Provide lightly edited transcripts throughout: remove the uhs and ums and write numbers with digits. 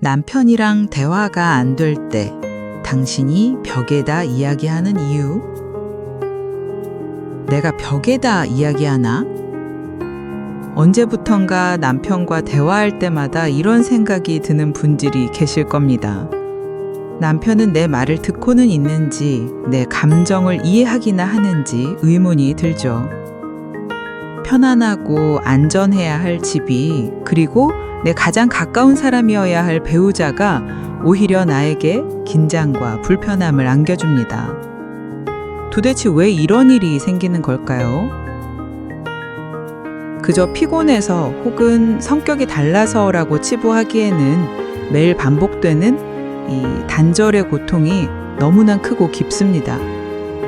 남편이랑 대화가 안 될 때 당신이 벽에다 이야기하는 이유? 내가 벽에다 이야기하나? 언제부턴가 남편과 대화할 때마다 이런 생각이 드는 분들이 계실 겁니다. 남편은 내 말을 듣고는 있는지, 내 감정을 이해하기나 하는지 의문이 들죠. 편안하고 안전해야 할 집이, 그리고 내 가장 가까운 사람이어야 할 배우자가 오히려 나에게 긴장과 불편함을 안겨줍니다. 도대체 왜 이런 일이 생기는 걸까요? 그저 피곤해서 혹은 성격이 달라서라고 치부하기에는 매일 반복되는 이 단절의 고통이 너무나 크고 깊습니다.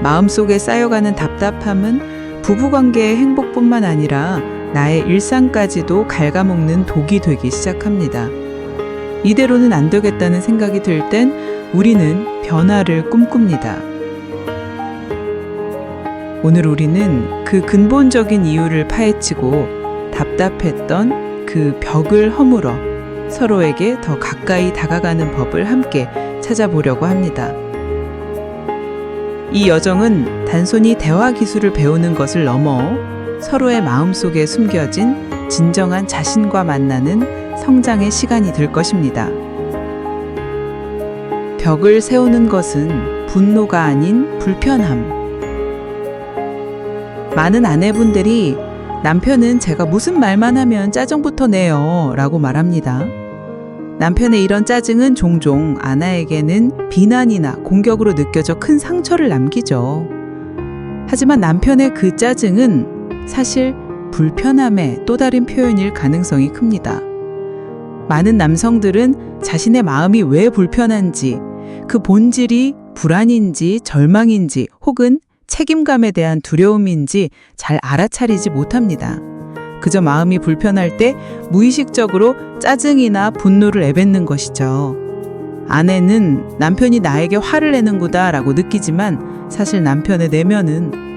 마음속에 쌓여가는 답답함은 부부관계의 행복뿐만 아니라 나의 일상까지도 갉아먹는 독이 되기 시작합니다. 이대로는 안 되겠다는 생각이 들 땐 우리는 변화를 꿈꿉니다. 오늘 우리는 그 근본적인 이유를 파헤치고 답답했던 그 벽을 허물어 서로에게 더 가까이 다가가는 법을 함께 찾아보려고 합니다. 이 여정은 단순히 대화 기술을 배우는 것을 넘어 서로의 마음속에 숨겨진 진정한 자신과 만나는 성장의 시간이 될 것입니다. 벽을 세우는 것은 분노가 아닌 불편함. 많은 아내분들이 남편은 제가 무슨 말만 하면 짜증부터 내요 라고 말합니다. 남편의 이런 짜증은 종종 아내에게는 비난이나 공격으로 느껴져 큰 상처를 남기죠. 하지만 남편의 그 짜증은 사실 불편함의 또 다른 표현일 가능성이 큽니다. 많은 남성들은 자신의 마음이 왜 불편한지, 그 본질이 불안인지 절망인지 혹은 책임감에 대한 두려움인지 잘 알아차리지 못합니다. 그저 마음이 불편할 때 무의식적으로 짜증이나 분노를 내뱉는 것이죠. 아내는 남편이 나에게 화를 내는구나 라고 느끼지만 사실 남편의 내면은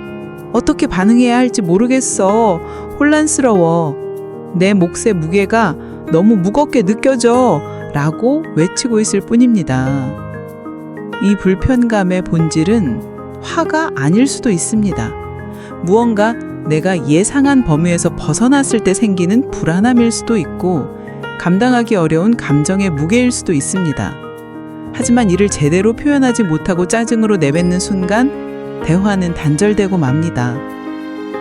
어떻게 반응해야 할지 모르겠어. 혼란스러워. 내 몫의 무게가 너무 무겁게 느껴져. 라고 외치고 있을 뿐입니다. 이 불편감의 본질은 화가 아닐 수도 있습니다. 무언가 내가 예상한 범위에서 벗어났을 때 생기는 불안함일 수도 있고 감당하기 어려운 감정의 무게일 수도 있습니다. 하지만 이를 제대로 표현하지 못하고 짜증으로 내뱉는 순간 대화는 단절되고 맙니다.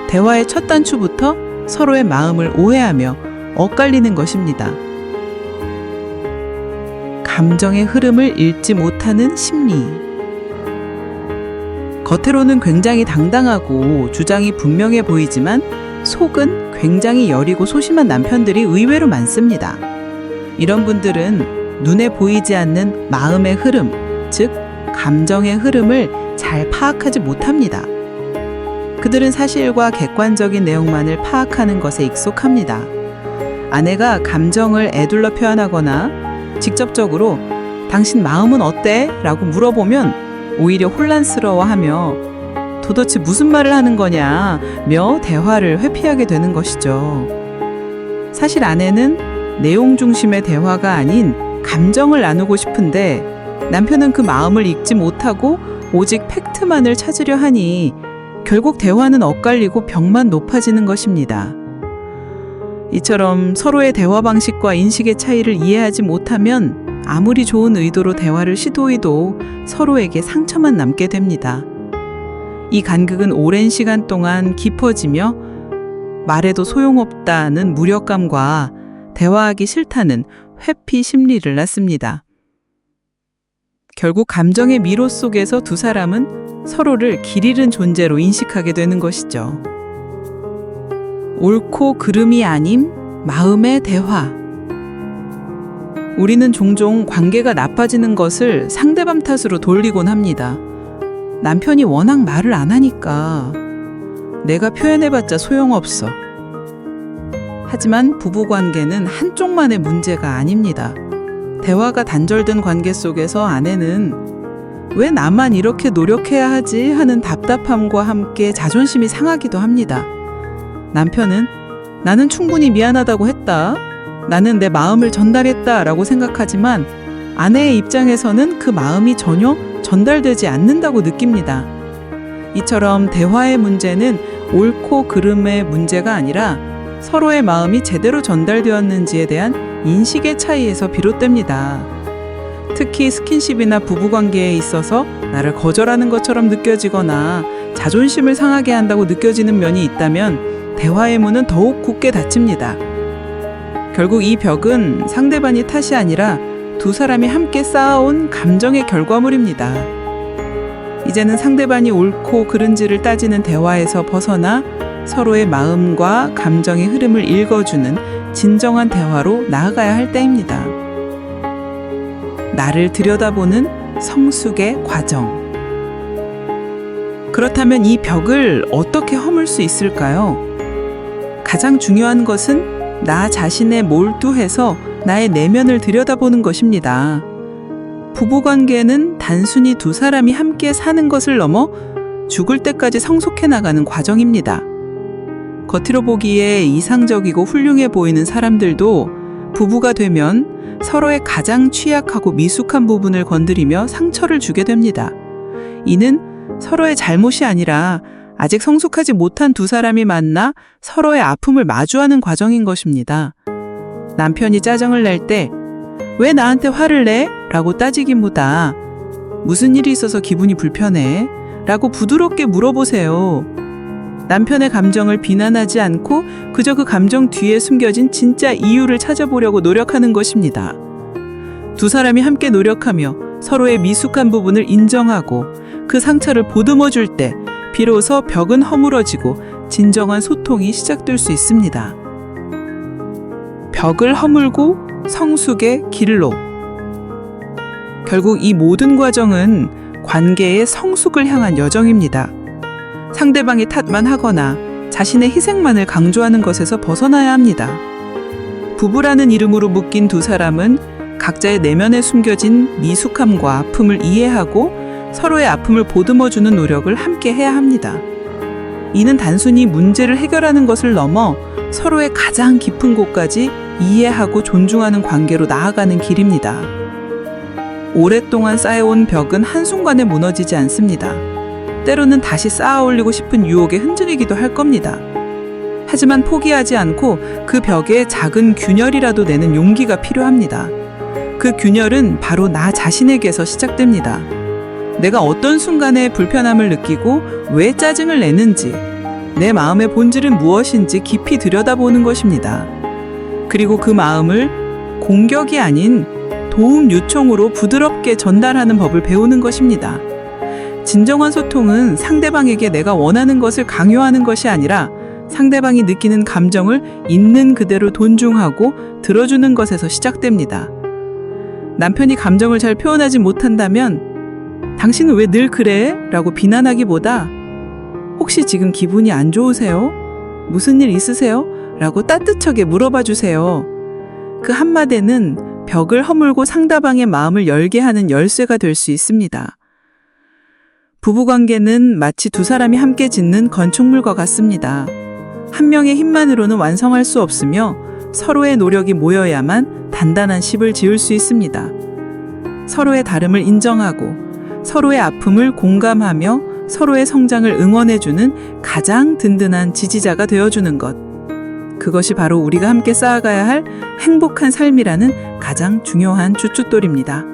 대화의 첫 단추부터 서로의 마음을 오해하며 엇갈리는 것입니다. 감정의 흐름을 읽지 못하는 심리. 겉으로는 굉장히 당당하고 주장이 분명해 보이지만 속은 굉장히 여리고 소심한 남편들이 의외로 많습니다. 이런 분들은 눈에 보이지 않는 마음의 흐름, 즉 감정의 흐름을 잘 파악하지 못합니다. 그들은 사실과 객관적인 내용만을 파악하는 것에 익숙합니다. 아내가 감정을 에둘러 표현하거나 직접적으로 당신 마음은 어때? 라고 물어보면 오히려 혼란스러워하며 도대체 무슨 말을 하는 거냐며 대화를 회피하게 되는 것이죠. 사실 아내는 내용 중심의 대화가 아닌 감정을 나누고 싶은데 남편은 그 마음을 읽지 못하고 오직 팩트만을 찾으려 하니 결국 대화는 엇갈리고 벽만 높아지는 것입니다. 이처럼 서로의 대화 방식과 인식의 차이를 이해하지 못하면 아무리 좋은 의도로 대화를 시도해도 서로에게 상처만 남게 됩니다. 이 간극은 오랜 시간 동안 깊어지며 말해도 소용없다는 무력감과 대화하기 싫다는 회피 심리를 낳습니다. 결국 감정의 미로 속에서 두 사람은 서로를 길 잃은 존재로 인식하게 되는 것이죠. 옳고 그름이 아님 마음의 대화. 우리는 종종 관계가 나빠지는 것을 상대방 탓으로 돌리곤 합니다. 남편이 워낙 말을 안 하니까 내가 표현해봤자 소용없어. 하지만 부부관계는 한쪽만의 문제가 아닙니다. 대화가 단절된 관계 속에서 아내는 왜 나만 이렇게 노력해야 하지 하는 답답함과 함께 자존심이 상하기도 합니다. 남편은 나는 충분히 미안하다고 했다. 나는 내 마음을 전달했다라고 생각하지만 아내의 입장에서는 그 마음이 전혀 전달되지 않는다고 느낍니다. 이처럼 대화의 문제는 옳고 그름의 문제가 아니라 서로의 마음이 제대로 전달되었는지에 대한 인식의 차이에서 비롯됩니다. 특히 스킨십이나 부부관계에 있어서 나를 거절하는 것처럼 느껴지거나 자존심을 상하게 한다고 느껴지는 면이 있다면 대화의 문은 더욱 굳게 닫힙니다. 결국 이 벽은 상대방이 탓이 아니라 두 사람이 함께 쌓아온 감정의 결과물입니다. 이제는 상대방이 옳고 그른지를 따지는 대화에서 벗어나 서로의 마음과 감정의 흐름을 읽어주는 진정한 대화로 나아가야 할 때입니다. 나를 들여다보는 성숙의 과정. 그렇다면 이 벽을 어떻게 허물 수 있을까요? 가장 중요한 것은 나 자신에 몰두해서 나의 내면을 들여다보는 것입니다. 부부관계는 단순히 두 사람이 함께 사는 것을 넘어 죽을 때까지 성숙해 나가는 과정입니다. 겉으로 보기에 이상적이고 훌륭해 보이는 사람들도 부부가 되면 서로의 가장 취약하고 미숙한 부분을 건드리며 상처를 주게 됩니다. 이는 서로의 잘못이 아니라 아직 성숙하지 못한 두 사람이 만나 서로의 아픔을 마주하는 과정인 것입니다. 남편이 짜증을 낼 때 왜 나한테 화를 내? 라고 따지기보다 무슨 일이 있어서 기분이 불편해? 라고 부드럽게 물어보세요. 남편의 감정을 비난하지 않고 그저 그 감정 뒤에 숨겨진 진짜 이유를 찾아보려고 노력하는 것입니다. 두 사람이 함께 노력하며 서로의 미숙한 부분을 인정하고 그 상처를 보듬어 줄 때 비로소 벽은 허물어지고 진정한 소통이 시작될 수 있습니다. 벽을 허물고 성숙의 길로. 결국 이 모든 과정은 관계의 성숙을 향한 여정입니다. 상대방이 탓만 하거나 자신의 희생만을 강조하는 것에서 벗어나야 합니다. 부부라는 이름으로 묶인 두 사람은 각자의 내면에 숨겨진 미숙함과 아픔을 이해하고 서로의 아픔을 보듬어주는 노력을 함께 해야 합니다. 이는 단순히 문제를 해결하는 것을 넘어 서로의 가장 깊은 곳까지 이해하고 존중하는 관계로 나아가는 길입니다. 오랫동안 쌓여온 벽은 한순간에 무너지지 않습니다. 때로는 다시 쌓아 올리고 싶은 유혹에 흔들리기도 할 겁니다. 하지만 포기하지 않고 그 벽에 작은 균열이라도 내는 용기가 필요합니다. 그 균열은 바로 나 자신에게서 시작됩니다. 내가 어떤 순간에 불편함을 느끼고 왜 짜증을 내는지, 내 마음의 본질은 무엇인지 깊이 들여다보는 것입니다. 그리고 그 마음을 공격이 아닌 도움 요청으로 부드럽게 전달하는 법을 배우는 것입니다. 진정한 소통은 상대방에게 내가 원하는 것을 강요하는 것이 아니라 상대방이 느끼는 감정을 있는 그대로 존중하고 들어주는 것에서 시작됩니다. 남편이 감정을 잘 표현하지 못한다면 당신은 왜 늘 그래? 라고 비난하기보다 혹시 지금 기분이 안 좋으세요? 무슨 일 있으세요? 라고 따뜻하게 물어봐 주세요. 그 한마디는 벽을 허물고 상대방의 마음을 열게 하는 열쇠가 될 수 있습니다. 부부관계는 마치 두 사람이 함께 짓는 건축물과 같습니다. 한 명의 힘만으로는 완성할 수 없으며 서로의 노력이 모여야만 단단한 집을 지을 수 있습니다. 서로의 다름을 인정하고 서로의 아픔을 공감하며 서로의 성장을 응원해주는 가장 든든한 지지자가 되어주는 것. 그것이 바로 우리가 함께 쌓아가야 할 행복한 삶이라는 가장 중요한 주춧돌입니다.